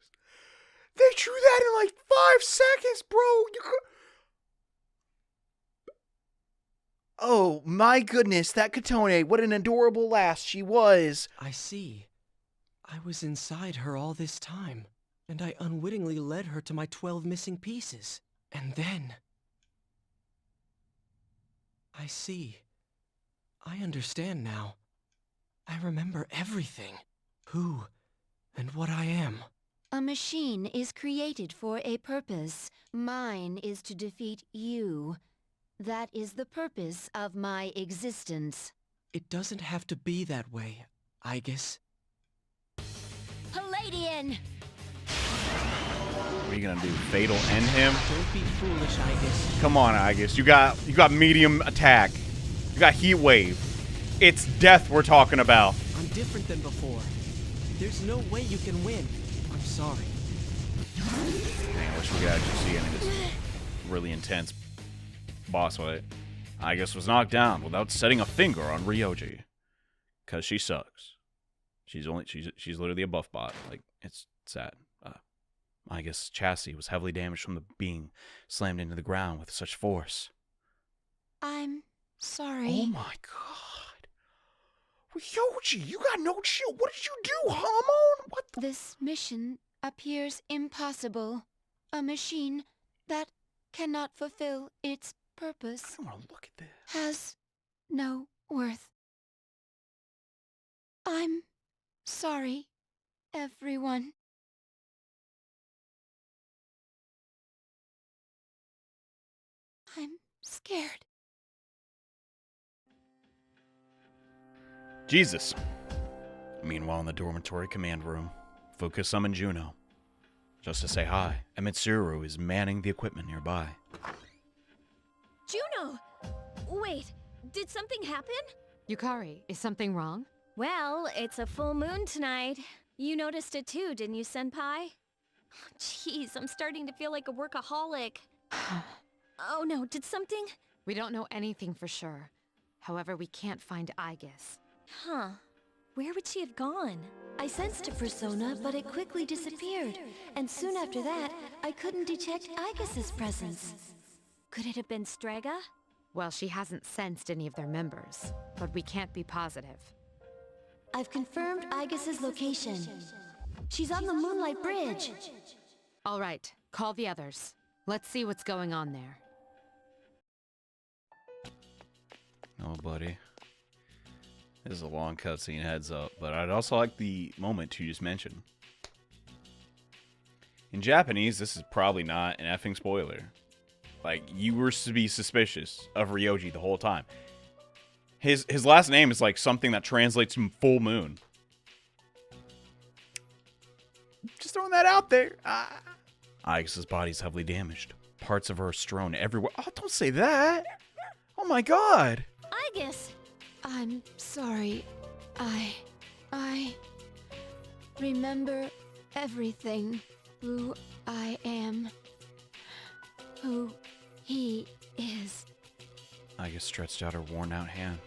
They drew that in like 5 seconds, bro. You could... Oh my goodness, that Katone, what an adorable lass she was. I see. I was inside her all this time, and I unwittingly led her to my 12 missing pieces. And then... I see. I understand now. I remember everything. Who and what I am. A machine is created for a purpose. Mine is to defeat you. That is the purpose of my existence. It doesn't have to be that way, Aigis. Palladian! What are you gonna do? Fatal end him? Don't be foolish, Aigis. Come on, Aigis. You got medium attack. You got heat wave. It's death we're talking about. I'm different than before. There's no way you can win. I'm sorry. Man, I wish we could actually see any of this really intense boss fight. Aigis was knocked down without setting a finger on Ryoji. Cause she sucks. She's literally a buff bot. Like, it's sad. Aigis' chassis was heavily damaged from the being slammed into the ground with such force. I'm sorry. Oh my god. Ryoji, you got no chill. What did you do, Hormone? What the... This mission appears impossible. A machine that cannot fulfill its purpose I don't want to look at this. has no worth. I'm sorry, everyone. I'm scared. Jesus. Meanwhile, in the dormitory command room, Fuka summoned Juno. Just to say hi, and Mitsuru is manning the equipment nearby. Juno! Wait, did something happen? Yukari, is something wrong? Well, it's a full moon tonight. You noticed it too, didn't you, Senpai? Jeez, I'm starting to feel like a workaholic. Oh no, did something? We don't know anything for sure. However, we can't find Aigis. Huh. Where would she have gone? I sensed a persona, but it quickly disappeared. And soon after that, I couldn't detect Aigis' presence. Could it have been Strega? Well, she hasn't sensed any of their members, but we can't be positive. I've confirmed Aigis' location. She's on the Moonlight Bridge. All right, call the others. Let's see what's going on there. Oh, buddy. This is a long cutscene, heads up. But I'd also like the moment you just mentioned. In Japanese, this is probably not an effing spoiler. Like, you were to be suspicious of Ryoji the whole time. His last name is like something that translates from full moon. Just throwing that out there. Aigis' body is heavily damaged. Parts of her are strewn everywhere. Oh, don't say that. Oh my god. Aigis! I'm sorry. I remember everything. Who I am. Who he is. Aigis stretched out her worn-out hand.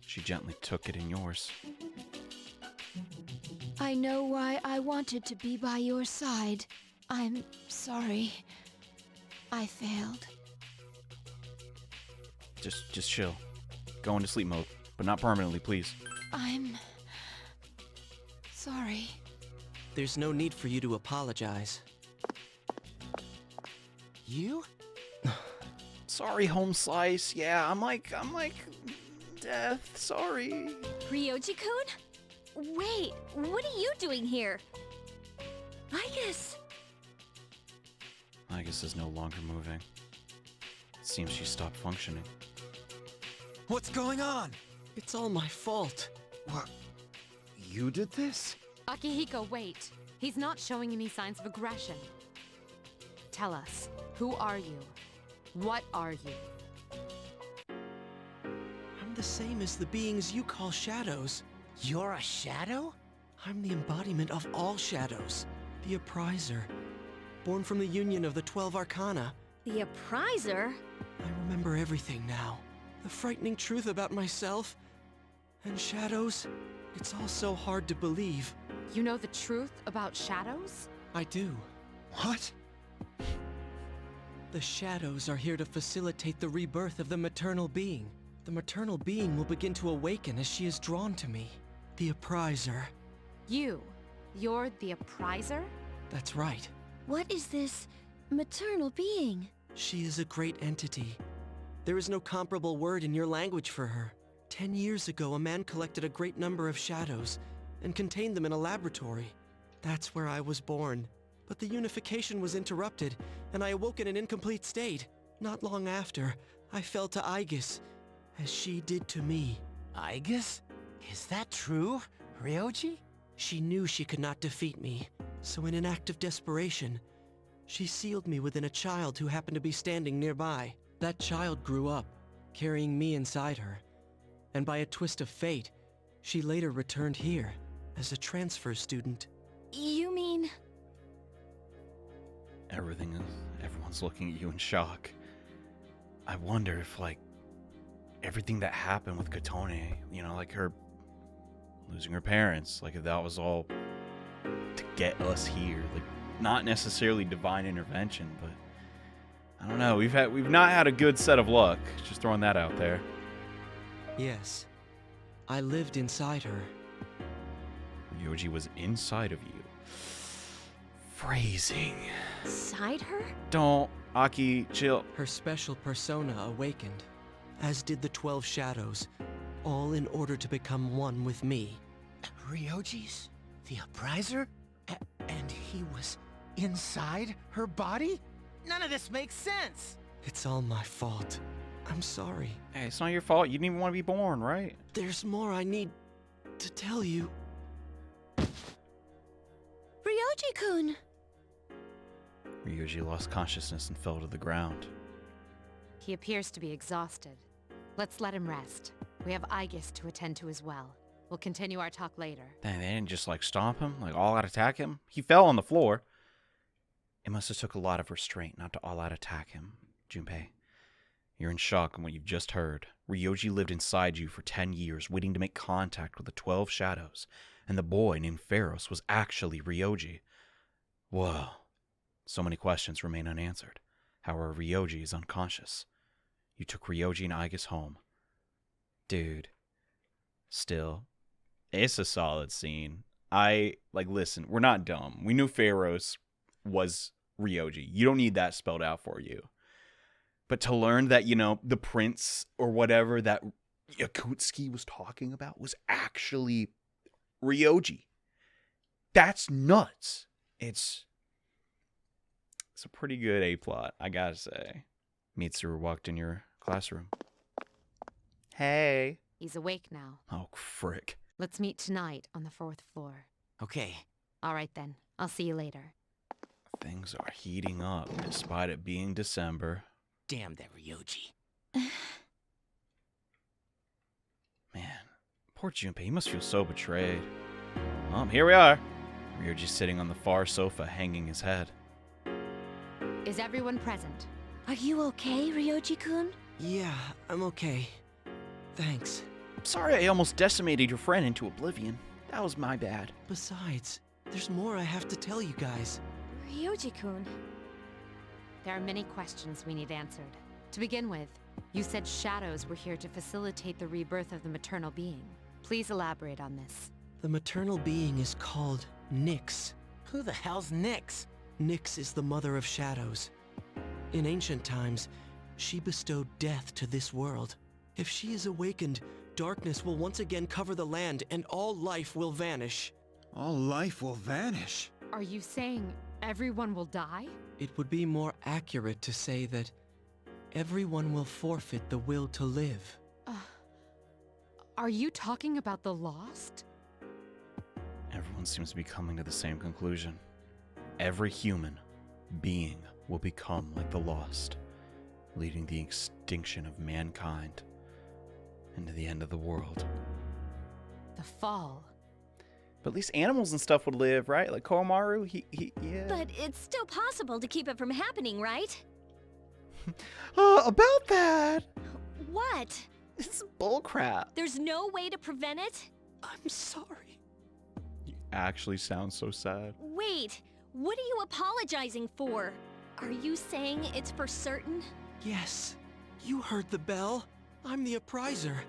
She gently took it in yours. I know why I wanted to be by your side. I'm sorry. I failed. Just chill. Go into sleep mode, but not permanently, please. I'm sorry. There's no need for you to apologize. You? Sorry, Home Slice. Yeah, I'm like death. Sorry. Ryoji-kun? Wait, what are you doing here? Aigis! Aigis is no longer moving. It seems she stopped functioning. What's going on? It's all my fault. What? You did this? Akihiko, wait. He's not showing any signs of aggression. Tell us, who are you? What are you? I'm the same as the beings you call shadows. You're a shadow? I'm the embodiment of all shadows. The Appriser. Born from the union of the 12 Arcana. The Appriser? I remember everything now. The frightening truth about myself. And shadows. It's all so hard to believe. You know the truth about shadows? I do. What? The shadows are here to facilitate the rebirth of the maternal being. The maternal being will begin to awaken as she is drawn to me. The Appriser. You're the Appriser? That's right. What is this maternal being? She is a great entity. There is no comparable word in your language for her. 10 years ago, a man collected a great number of shadows and contained them in a laboratory. That's where I was born. But the unification was interrupted, and I awoke in an incomplete state. Not long after, I fell to Aigis, as she did to me. Aigis? Is that true, Ryoji? She knew she could not defeat me, so in an act of desperation, she sealed me within a child who happened to be standing nearby. That child grew up, carrying me inside her. And by a twist of fate, she later returned here as a transfer student. You mean... Everyone's looking at you in shock. I wonder if, like, everything that happened with Kotone, you know, like her losing her parents, like if that was all to get us here, like not necessarily divine intervention, but I don't know. We've not had a good set of luck. Just throwing that out there. Yes, I lived inside her. Ryoji was inside of you. Phrasing. Inside her? Don't, Aki, chill. Her special persona awakened, as did the 12 shadows, all in order to become one with me. Ryoji's the Appriser? And he was inside her body? None of this makes sense! It's all my fault. I'm sorry. Hey, it's not your fault. You didn't even want to be born, right? There's more I need to tell you. Ryoji-kun! Ryoji lost consciousness and fell to the ground. He appears to be exhausted. Let's let him rest. We have Aigis to attend to as well. We'll continue our talk later. Dang, they didn't just, like, stomp him? Like, all-out attack him? He fell on the floor. It must have took a lot of restraint not to all-out attack him, Junpei. You're in shock on what you've just heard. Ryoji lived inside you for 10 years, waiting to make contact with the 12 shadows, and the boy named Pharos was actually Ryoji. Whoa. So many questions remain unanswered. However, Ryoji is unconscious. You took Ryoji and Aigis home. Dude. Still, it's a solid scene. Listen, we're not dumb. We knew Pharos was Ryoji. You don't need that spelled out for you. But to learn that, you know, the prince or whatever that Yakutsuki was talking about was actually Ryoji. That's nuts. It's It's a pretty good A-plot, I gotta say. Mitsuru walked in your classroom. Hey. He's awake now. Oh, frick. Let's meet tonight on the 4th floor. Okay. All right then. I'll see you later. Things are heating up, despite it being December. Damn that Ryoji. Man, poor Junpei, he must feel so betrayed. Here we are. Ryoji's sitting on the far sofa, hanging his head. Is everyone present? Are you okay, Ryoji-kun? Yeah, I'm okay. Thanks. I'm sorry I almost decimated your friend into oblivion. That was my bad. Besides, there's more I have to tell you guys. Ryoji-kun. There are many questions we need answered. To begin with, you said shadows were here to facilitate the rebirth of the maternal being. Please elaborate on this. The maternal being is called Nyx. Who the hell's Nyx? Nyx is the mother of shadows. In ancient times, she bestowed death to this world. If she is awakened, darkness will once again cover the land and all life will vanish. All life will vanish. Are you saying everyone will die? It would be more accurate to say that everyone will forfeit the will to live. Are you talking about the lost? Everyone seems to be coming to the same conclusion. Every human being will become like the lost, leading the extinction of mankind and to the end of the world. The fall. But at least animals and stuff would live, right? Like Komaru, yeah. But it's still possible to keep it from happening, right? About that! What? It's bullcrap. There's no way to prevent it? I'm sorry. You actually sound so sad. Wait, what are you apologizing for? Are you saying it's for certain? Yes, you heard the bell. I'm the appriser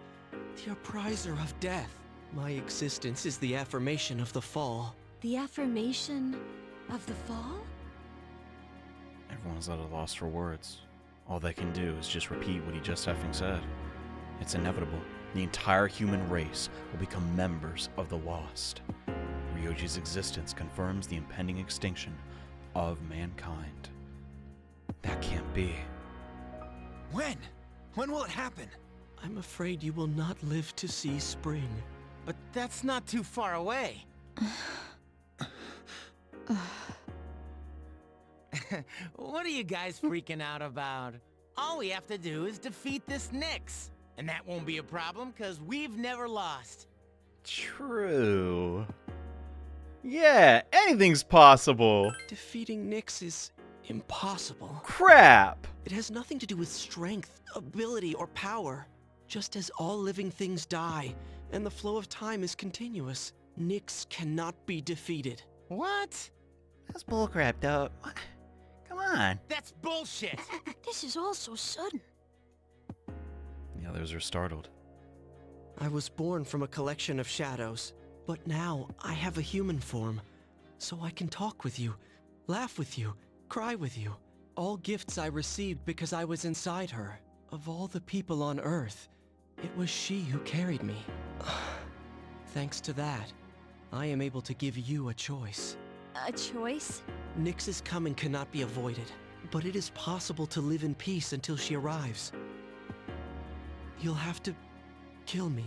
of death. My existence is the affirmation of the fall. The affirmation of the fall? Everyone's at a loss for words. All they can do is just repeat what he just effing said. It's inevitable. The entire human race will become members of the lost. Ryoji's existence confirms the impending extinction of mankind. That can't be. When? When will it happen? I'm afraid you will not live to see spring. But that's not too far away. What are you guys freaking out about? All we have to do is defeat this Nyx. And that won't be a problem, because we've never lost. True. Yeah, anything's possible. Defeating Nyx is impossible. Crap! It has nothing to do with strength, ability, or power. Just as all living things die, and the flow of time is continuous, Nyx cannot be defeated. What? That's bullcrap, though. Come on. That's bullshit. This is all so sudden. The others are startled. I was born from a collection of shadows, but now I have a human form, so I can talk with you, laugh with you, cry with you. All gifts I received because I was inside her. Of all the people on Earth, it was she who carried me. Thanks to that, I am able to give you a choice. A choice? Nyx's coming cannot be avoided, but it is possible to live in peace until she arrives. You'll have to kill me.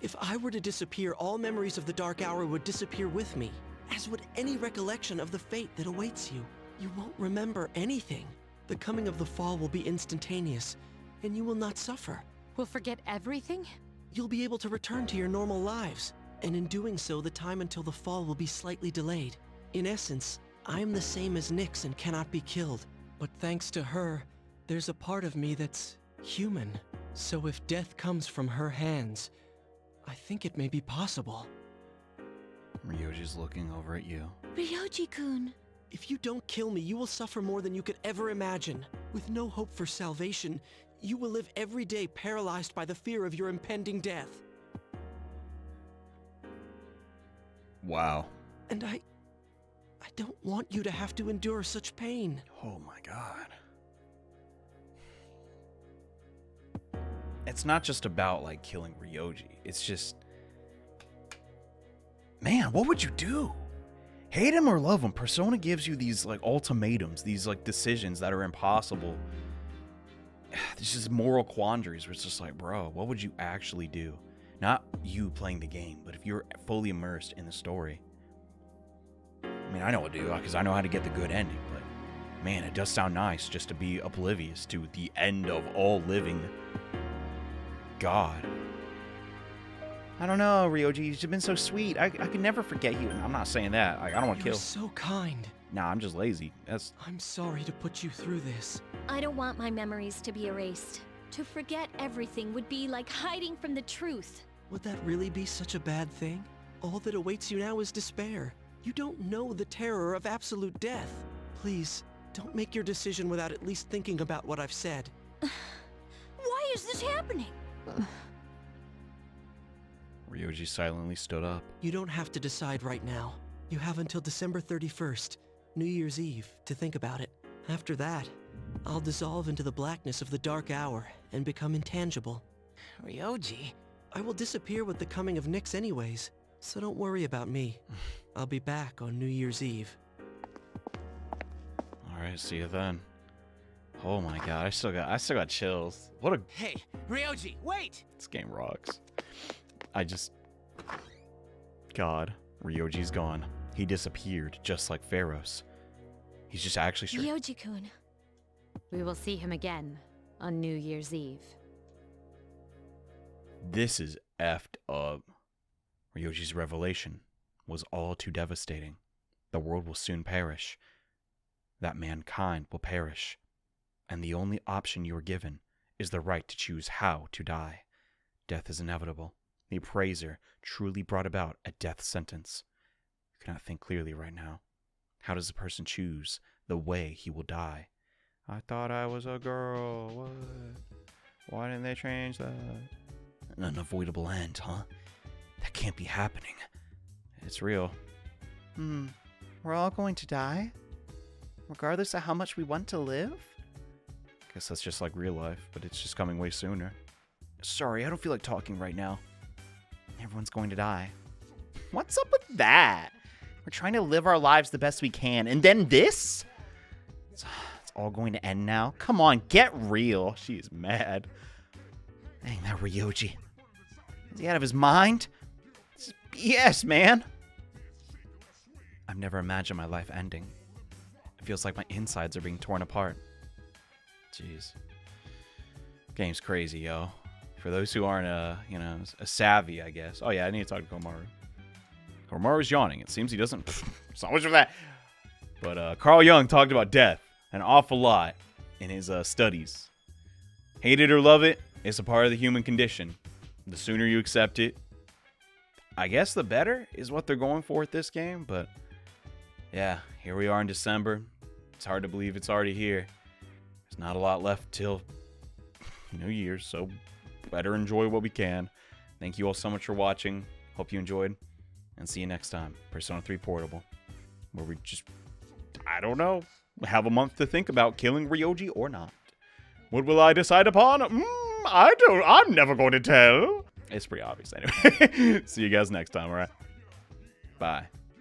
If I were to disappear, all memories of the Dark Hour would disappear with me, as would any recollection of the fate that awaits you. You won't remember anything. The coming of the fall will be instantaneous, and you will not suffer. We'll forget everything? You'll be able to return to your normal lives, and in doing so, the time until the fall will be slightly delayed. In essence, I am the same as Nyx and cannot be killed, but thanks to her, there's a part of me that's human. So if death comes from her hands, I think it may be possible. Ryoji's looking over at you. Ryoji-kun. If you don't kill me, you will suffer more than you could ever imagine. With no hope for salvation, you will live every day paralyzed by the fear of your impending death. Wow. And I don't want you to have to endure such pain. Oh my god. It's not just about, like, killing Ryoji. It's just... Man, what would you do? hate him or love him, Persona gives you these like ultimatums, these like decisions that are impossible. This is moral quandaries where it's just like, bro, what would you actually do? Not you playing the game, but if you're fully immersed in the story. I mean, I know what to do because I know how to get the good ending, but man, it does sound nice just to be oblivious to the end of all living. God. I don't know, Ryoji. You've been so sweet. I could never forget you. And I'm not saying that. I don't want to kill. You're so kind. Nah, I'm just lazy. I'm sorry to put you through this. I don't want my memories to be erased. To forget everything would be like hiding from the truth. Would that really be such a bad thing? All that awaits you now is despair. You don't know the terror of absolute death. Please, don't make your decision without at least thinking about what I've said. Why is this happening? Ryoji silently stood up. You don't have to decide right now. You have until December 31st, New Year's Eve, to think about it. After that, I'll dissolve into the blackness of the dark hour and become intangible. Ryoji? I will disappear with the coming of Nyx anyways, so don't worry about me. I'll be back on New Year's Eve. Alright, see you then. Oh my god, I still got chills. What a... Hey, Ryoji, wait! This game rocks. God, Ryoji's gone. He disappeared, just like Pharaoh's. He's just actually straight. Ryoji-kun. We will see him again on New Year's Eve. This is effed up. Ryoji's revelation was all too devastating. The world will soon perish. That mankind will perish. And the only option you are given is the right to choose how to die. Death is inevitable. The appraiser truly brought about a death sentence. You cannot think clearly right now. How does a person choose the way he will die? I thought I was a girl. What? Why didn't they change that? An unavoidable end, huh? That can't be happening. It's real. We're all going to die? Regardless of how much we want to live? Guess that's just like real life, but it's just coming way sooner. Sorry, I don't feel like talking right now. Everyone's going to die. What's up with that? We're trying to live our lives the best we can, and then this? It's all going to end now? Come on, get real. She is mad. Dang, that Ryoji. Is he out of his mind? Yes, man. I've never imagined my life ending. It feels like my insides are being torn apart. Jeez. Game's crazy, yo. For those who aren't, a savvy, I guess. Oh, yeah, I need to talk to Komaru. Komaru's yawning. It seems he doesn't... so much for that. But Carl Jung talked about death an awful lot in his studies. Hate it or love it, it's a part of the human condition. The sooner you accept it, I guess the better is what they're going for with this game. But, yeah, here we are in December. It's hard to believe it's already here. There's not a lot left till New Year's, so... better enjoy what we can. Thank you all so much for watching. Hope you enjoyed. And see you next time. Persona 3 Portable. Where we just, I don't know, have a month to think about killing Ryoji or not. What will I decide upon? I'm never going to tell. It's pretty obvious anyway. See you guys next time, alright? Bye.